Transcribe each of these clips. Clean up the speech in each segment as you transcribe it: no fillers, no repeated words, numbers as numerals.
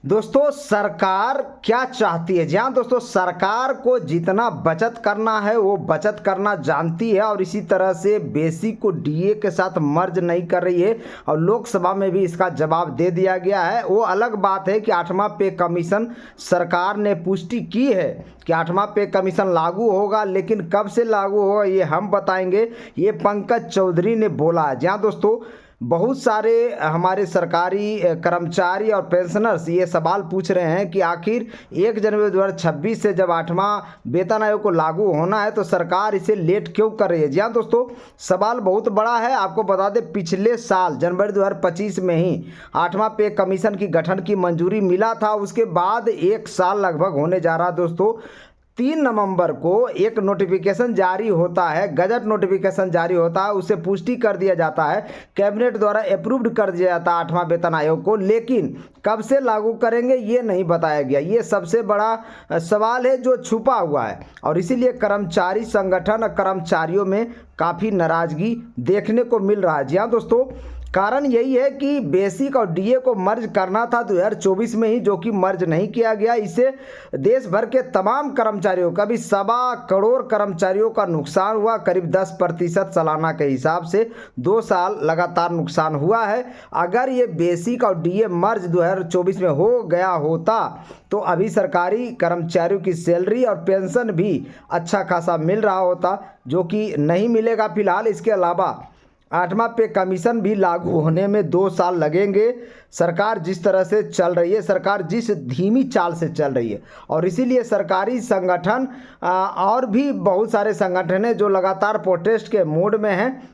दोस्तों सरकार क्या चाहती है? जी हाँ दोस्तों, सरकार को जितना बचत करना है वो बचत करना जानती है और इसी तरह से बेसिक को डीए के साथ मर्ज नहीं कर रही है और लोकसभा में भी इसका जवाब दे दिया गया है। वो अलग बात है कि 8वां पे कमीशन सरकार ने पुष्टि की है कि 8वां पे कमीशन लागू होगा, लेकिन कब से लागू होगा ये हम बताएंगे। ये पंकज चौधरी ने बोला है। जी हाँ दोस्तों, बहुत सारे हमारे सरकारी कर्मचारी और पेंशनर्स ये सवाल पूछ रहे हैं कि आखिर 1 जनवरी 2026 से जब 8वां वेतन आयोग को लागू होना है तो सरकार इसे लेट क्यों कर रही है। जी हाँ दोस्तों, सवाल बहुत बड़ा है। आपको बता दें, पिछले साल जनवरी 2025 में ही 8वां पे कमीशन की गठन की मंजूरी मिला था। उसके बाद 1 साल लगभग होने जा रहा है दोस्तों। 3 नवंबर को एक नोटिफिकेशन जारी होता है, गजट नोटिफिकेशन जारी होता है, उससे पुष्टि कर दिया जाता है, कैबिनेट द्वारा अप्रूव्ड कर दिया जाता है 8वां वेतन आयोग को, लेकिन कब से लागू करेंगे ये नहीं बताया गया। ये सबसे बड़ा सवाल है जो छुपा हुआ है और इसीलिए कर्मचारी संगठन और कर्मचारियों में काफ़ी नाराजगी देखने को मिल रहा है। जी हाँ दोस्तों, कारण यही है कि बेसिक और डीए को मर्ज करना था 2024 में ही, जो कि मर्ज नहीं किया गया। इससे देश भर के तमाम कर्मचारियों का भी 1.25 करोड़ कर्मचारियों का नुकसान हुआ। करीब 10% सालाना के हिसाब से 2 साल लगातार नुकसान हुआ है। अगर ये बेसिक और डीए मर्ज 2024 में हो गया होता तो अभी सरकारी कर्मचारियों की सैलरी और पेंशन भी अच्छा खासा मिल रहा होता, जो कि नहीं मिलेगा फिलहाल। इसके अलावा 8वां पे कमीशन भी लागू होने में 2 साल लगेंगे। सरकार जिस तरह से चल रही है, सरकार जिस धीमी चाल से चल रही है, और इसीलिए सरकारी संगठन और भी बहुत सारे संगठन हैं जो लगातार प्रोटेस्ट के मूड में हैं।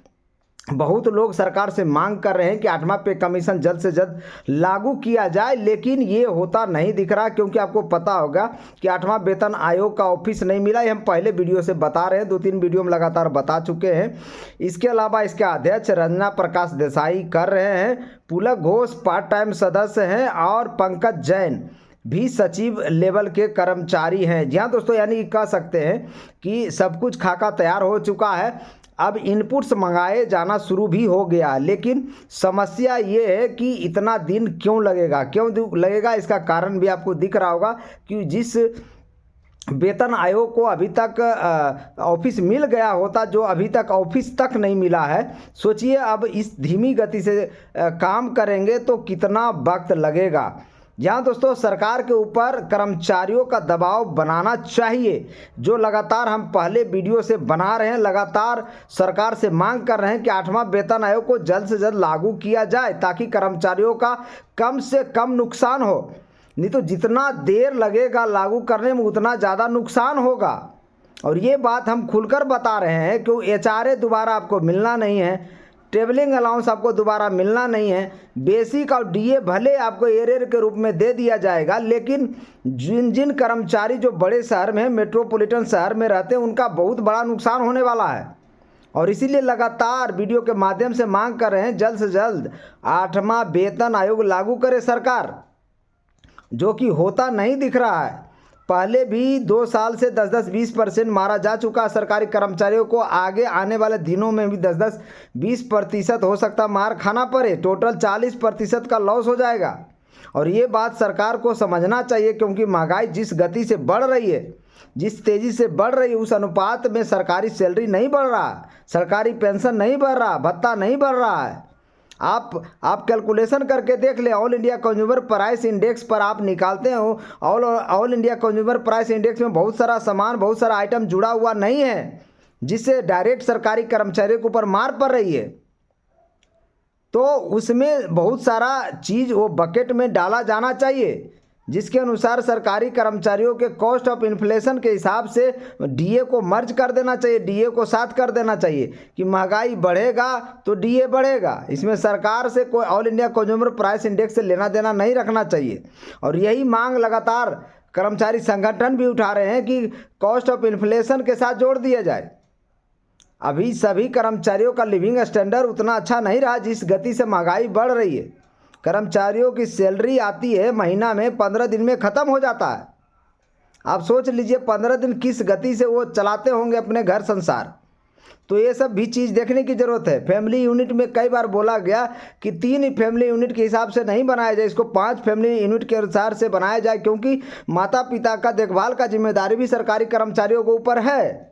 बहुत लोग सरकार से मांग कर रहे हैं कि 8वां पे कमीशन जल्द से जल्द लागू किया जाए, लेकिन ये होता नहीं दिख रहा, क्योंकि आपको पता होगा कि 8वां वेतन आयोग का ऑफिस नहीं मिला। ये हम पहले वीडियो से बता रहे हैं, 2-3 वीडियो में लगातार बता चुके हैं। इसके अलावा इसके अध्यक्ष रंजना प्रकाश देसाई कर रहे हैं, पुलक घोष पार्ट टाइम सदस्य हैं और पंकज जैन भी सचिव लेवल के कर्मचारी हैं। जी हाँ दोस्तों, यानी कह सकते हैं कि सब कुछ खाका तैयार हो चुका है। अब इनपुट्स मंगाए जाना शुरू भी हो गया, लेकिन समस्या ये है कि इतना दिन क्यों लगेगा। इसका कारण भी आपको दिख रहा होगा कि जिस वेतन आयोग को अभी तक ऑफिस मिल गया होता, जो अभी तक ऑफिस तक नहीं मिला है। सोचिए अब इस धीमी गति से काम करेंगे तो कितना वक्त लगेगा। जहाँ दोस्तों सरकार के ऊपर कर्मचारियों का दबाव बनाना चाहिए, जो लगातार हम पहले वीडियो से बना रहे हैं। लगातार सरकार से मांग कर रहे हैं कि 8वां वेतन आयोग को जल्द से जल्द लागू किया जाए, ताकि कर्मचारियों का कम से कम नुकसान हो। नहीं तो जितना देर लगेगा लागू करने में उतना ज़्यादा नुकसान होगा। और ये बात हम खुलकर बता रहे हैं कि एचआरए दोबारा आपको मिलना नहीं है, ट्रेवलिंग अलाउंस आपको दोबारा मिलना नहीं है, बेसिक और डीए भले आपको एरियर के रूप में दे दिया जाएगा, लेकिन जिन जिन कर्मचारी जो बड़े शहर में, मेट्रोपॉलिटन शहर में रहते हैं, उनका बहुत बड़ा नुकसान होने वाला है। और इसीलिए लगातार वीडियो के माध्यम से मांग कर रहे हैं जल्द से जल्द 8वां वेतन आयोग लागू करे सरकार, जो कि होता नहीं दिख रहा है। पहले भी 2 साल से 10-20% मारा जा चुका है सरकारी कर्मचारियों को। आगे आने वाले दिनों में भी 10-20% हो सकता मार खाना पड़े। टोटल 40% का लॉस हो जाएगा। और ये बात सरकार को समझना चाहिए, क्योंकि महंगाई जिस गति से बढ़ रही है, जिस तेज़ी से बढ़ रही है, उस अनुपात में सरकारी सैलरी नहीं बढ़ रहा, सरकारी पेंशन नहीं बढ़ रहा, भत्ता नहीं बढ़ रहा है। आप कैलकुलेशन करके देख ले, all India consumer price index पर आप निकालते हो, all India consumer price index में बहुत सारा सामान, बहुत सारा आइटम जुड़ा हुआ नहीं है, जिससे डायरेक्ट सरकारी कर्मचारियों के ऊपर मार पड़ रही है। तो उसमें बहुत सारा चीज़ वो बकेट में डाला जाना चाहिए, जिसके अनुसार सरकारी कर्मचारियों के कॉस्ट ऑफ इन्फ्लेशन के हिसाब से डीए को मर्ज कर देना चाहिए, डीए को साथ कर देना चाहिए कि महंगाई बढ़ेगा तो डीए बढ़ेगा। इसमें सरकार से कोई all India consumer price index से लेना देना नहीं रखना चाहिए। और यही मांग लगातार कर्मचारी संगठन भी उठा रहे हैं कि कॉस्ट ऑफ इन्फ्लेशन के साथ जोड़ दिया जाए। अभी सभी कर्मचारियों का लिविंग स्टैंडर्ड उतना अच्छा नहीं रहा जिस गति से महंगाई बढ़ रही है। कर्मचारियों की सैलरी आती है महीना में, 15 दिन में ख़त्म हो जाता है। आप सोच लीजिए 15 दिन किस गति से वो चलाते होंगे अपने घर संसार। तो ये सब भी चीज़ देखने की ज़रूरत है। फैमिली यूनिट में कई बार बोला गया कि 3 ही फैमिली यूनिट के हिसाब से नहीं बनाया जाए, इसको 5 फैमिली यूनिट के अनुसार से बनाया जाए, क्योंकि माता पिता का देखभाल का जिम्मेदारी भी सरकारी कर्मचारियों के ऊपर है।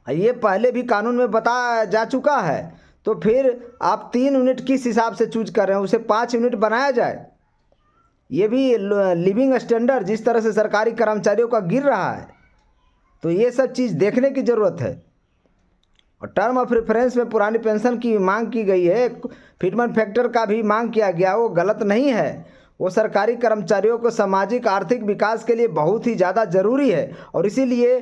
ये पहले भी कानून में बताया जा चुका है। तो फिर आप 3 यूनिट किस हिसाब से चूज कर रहे हैं, उसे 5 यूनिट बनाया जाए। ये भी लिविंग स्टैंडर्ड जिस तरह से सरकारी कर्मचारियों का गिर रहा है, तो ये सब चीज़ देखने की ज़रूरत है। और टर्म ऑफ रेफरेंस में पुरानी पेंशन की मांग की गई है, फिटमेंट फैक्टर का भी मांग किया गया, वो गलत नहीं है। वो सरकारी कर्मचारियों को सामाजिक आर्थिक विकास के लिए बहुत ही ज़्यादा ज़रूरी है। और इसीलिए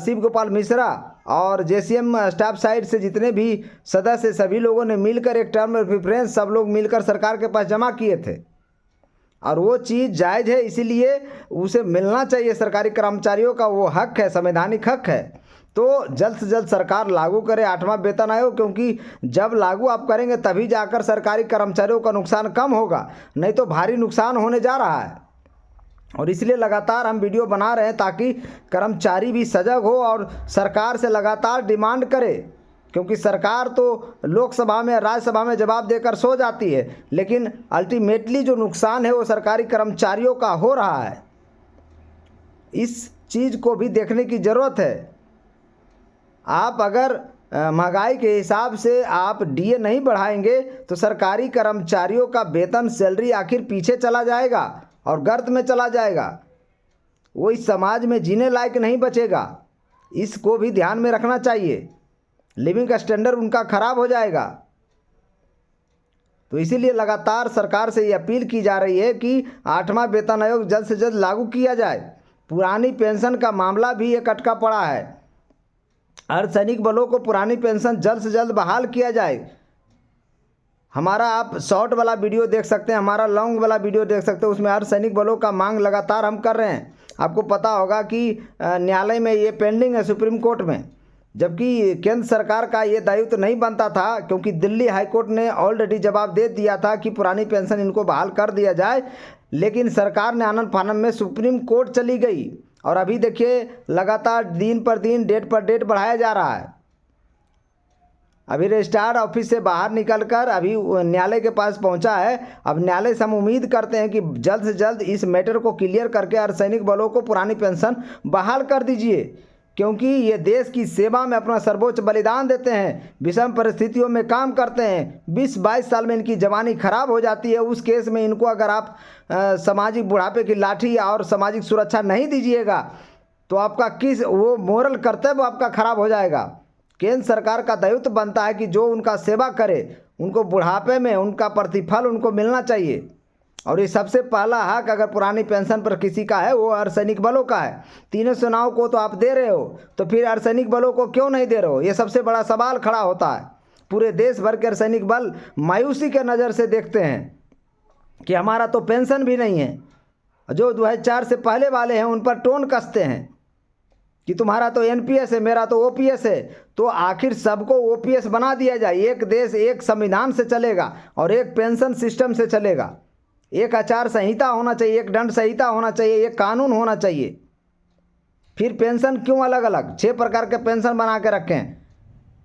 शिव गोपाल मिश्रा और जेसीएम स्टाफ साइड से जितने भी सदस्य, सभी लोगों ने मिलकर एक टर्म ऑफ रेफरेंस सब लोग मिलकर सरकार के पास जमा किए थे, और वो चीज़ जायज़ है, इसीलिए उसे मिलना चाहिए। सरकारी कर्मचारियों का वो हक है, संवैधानिक हक है। तो जल्द से जल्द सरकार लागू करे 8वां वेतन आयोग, क्योंकि जब लागू आप करेंगे तभी जाकर सरकारी कर्मचारियों का नुकसान कम होगा, नहीं तो भारी नुकसान होने जा रहा है। और इसलिए लगातार हम वीडियो बना रहे हैं ताकि कर्मचारी भी सजग हो और सरकार से लगातार डिमांड करे, क्योंकि सरकार तो लोकसभा में, राज्यसभा में जवाब देकर सो जाती है, लेकिन अल्टीमेटली जो नुकसान है वो सरकारी कर्मचारियों का हो रहा है। इस चीज़ को भी देखने की ज़रूरत है। आप अगर महंगाई के हिसाब से आप डीए नहीं बढ़ाएंगे तो सरकारी कर्मचारियों का वेतन, सैलरी आखिर पीछे चला जाएगा और गर्त में चला जाएगा। वो इस समाज में जीने लायक नहीं बचेगा। इसको भी ध्यान में रखना चाहिए। लिविंग स्टैंडर्ड उनका खराब हो जाएगा। तो इसीलिए लगातार सरकार से ये अपील की जा रही है कि 8वां वेतन आयोग जल्द से जल्द लागू किया जाए। पुरानी पेंशन का मामला भी एक अटका पड़ा है। अर्धसैनिक बलों को पुरानी पेंशन जल्द से जल्द बहाल किया जाए। हमारा आप शॉर्ट वाला वीडियो देख सकते हैं, हमारा लॉन्ग वाला वीडियो देख सकते हैं, उसमें अर्धसैनिक बलों का मांग लगातार हम कर रहे हैं। आपको पता होगा कि न्यायालय में ये पेंडिंग है, सुप्रीम कोर्ट में, जबकि केंद्र सरकार का ये दायित्व नहीं बनता था, क्योंकि दिल्ली हाईकोर्ट ने ऑलरेडी जवाब दे दिया था कि पुरानी पेंशन इनको बहाल कर दिया जाए। लेकिन सरकार ने आनन फानन में सुप्रीम कोर्ट चली गई, और अभी देखिए लगातार दिन पर दिन, डेट पर डेट बढ़ाया जा रहा है। अभी रजिस्ट्रार ऑफिस से बाहर निकलकर अभी न्यायालय के पास पहुंचा है। अब न्यायालय से हम उम्मीद करते हैं कि जल्द से जल्द इस मैटर को क्लियर करके अर्धसैनिक बलों को पुरानी पेंशन बहाल कर दीजिए, क्योंकि ये देश की सेवा में अपना सर्वोच्च बलिदान देते हैं, विषम परिस्थितियों में काम करते हैं। 20-22 साल में इनकी जवानी खराब हो जाती है। उस केस में इनको अगर आप सामाजिक बुढ़ापे की लाठी और सामाजिक सुरक्षा नहीं दीजिएगा तो आपका किस वो मोरल कर्तव्य आपका खराब हो जाएगा। केंद्र सरकार का दायित्व बनता है कि जो उनका सेवा करे उनको बुढ़ापे में उनका प्रतिफल उनको मिलना चाहिए। और ये सबसे पहला हक अगर पुरानी पेंशन पर किसी का है वो अर्धसैनिक बलों का है। तीनों सेनाओं को तो आप दे रहे हो, तो फिर अर्धसैनिक बलों को क्यों नहीं दे रहे हो? ये सबसे बड़ा सवाल खड़ा होता है। पूरे देश भर के अर्धसैनिक बल मायूसी के नज़र से देखते हैं कि हमारा तो पेंशन भी नहीं है। जो 2004 से पहले वाले हैं उन पर टोन कसते हैं कि तुम्हारा तो एनपीएस है, मेरा तो ओपीएस है। तो आखिर सबको ओपीएस बना दिया जाए। एक देश एक संविधान से चलेगा और एक पेंशन सिस्टम से चलेगा। एक आचार संहिता होना चाहिए, एक दंड संहिता होना चाहिए, एक कानून होना चाहिए। फिर पेंशन क्यों अलग अलग 6 प्रकार के पेंशन बना के रखें?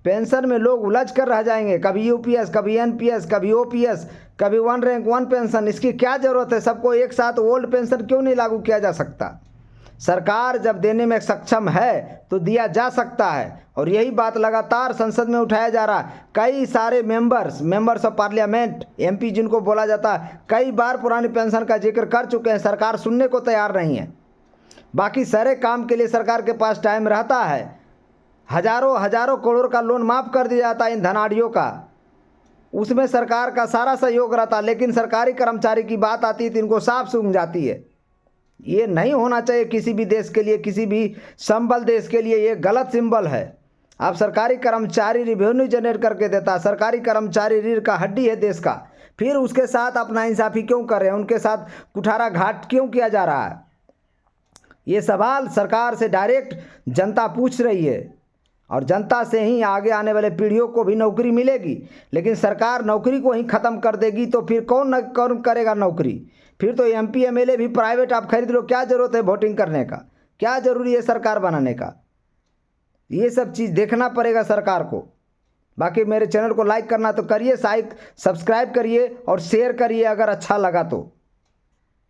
पेंशन में लोग उलझ कर रह जाएंगे, कभी यूपीएस, कभी एनपीएस, कभी ओपीएस, कभी 1 रैंक 1 पेंशन। इसकी क्या ज़रूरत है? सबको एक साथ ओल्ड पेंशन क्यों नहीं लागू किया जा सकता? सरकार जब देने में सक्षम है तो दिया जा सकता है, और यही बात लगातार संसद में उठाया जा रहा है। कई सारे मेंबर्स ऑफ पार्लियामेंट, एमपी जिनको बोला जाता है, कई बार पुरानी पेंशन का जिक्र कर चुके हैं। सरकार सुनने को तैयार नहीं है। बाकी सारे काम के लिए सरकार के पास टाइम रहता है। हजारों करोड़ का लोन माफ़ कर दिया जाता है इन धनाढ़ियों का, उसमें सरकार का सारा सहयोग रहता है। लेकिन सरकारी कर्मचारी की बात आती है तो इनको साफ सूंघ जाती है। ये नहीं होना चाहिए किसी भी देश के लिए, किसी भी संबल देश के लिए। ये गलत सिंबल है। आप सरकारी कर्मचारी रेवेन्यू जनरेट करके देता है, सरकारी कर्मचारी रीढ़ का हड्डी है देश का, फिर उसके साथ अपना इंसाफी क्यों कर रहे हैं? उनके साथ कुठारा घाट क्यों किया जा रहा है? ये सवाल सरकार से डायरेक्ट जनता पूछ रही है, और जनता से ही आगे आने वाले पीढ़ियों को भी नौकरी मिलेगी। लेकिन सरकार नौकरी को ही ख़त्म कर देगी तो फिर कौन करेगा नौकरी? फिर तो एमपी एमएलए भी प्राइवेट आप खरीद लो। क्या ज़रूरत है वोटिंग करने का? क्या ज़रूरी है सरकार बनाने का? ये सब चीज़ देखना पड़ेगा सरकार को। बाकी मेरे चैनल को लाइक करना तो करिए, सब्सक्राइब करिए और शेयर करिए अगर अच्छा लगा तो।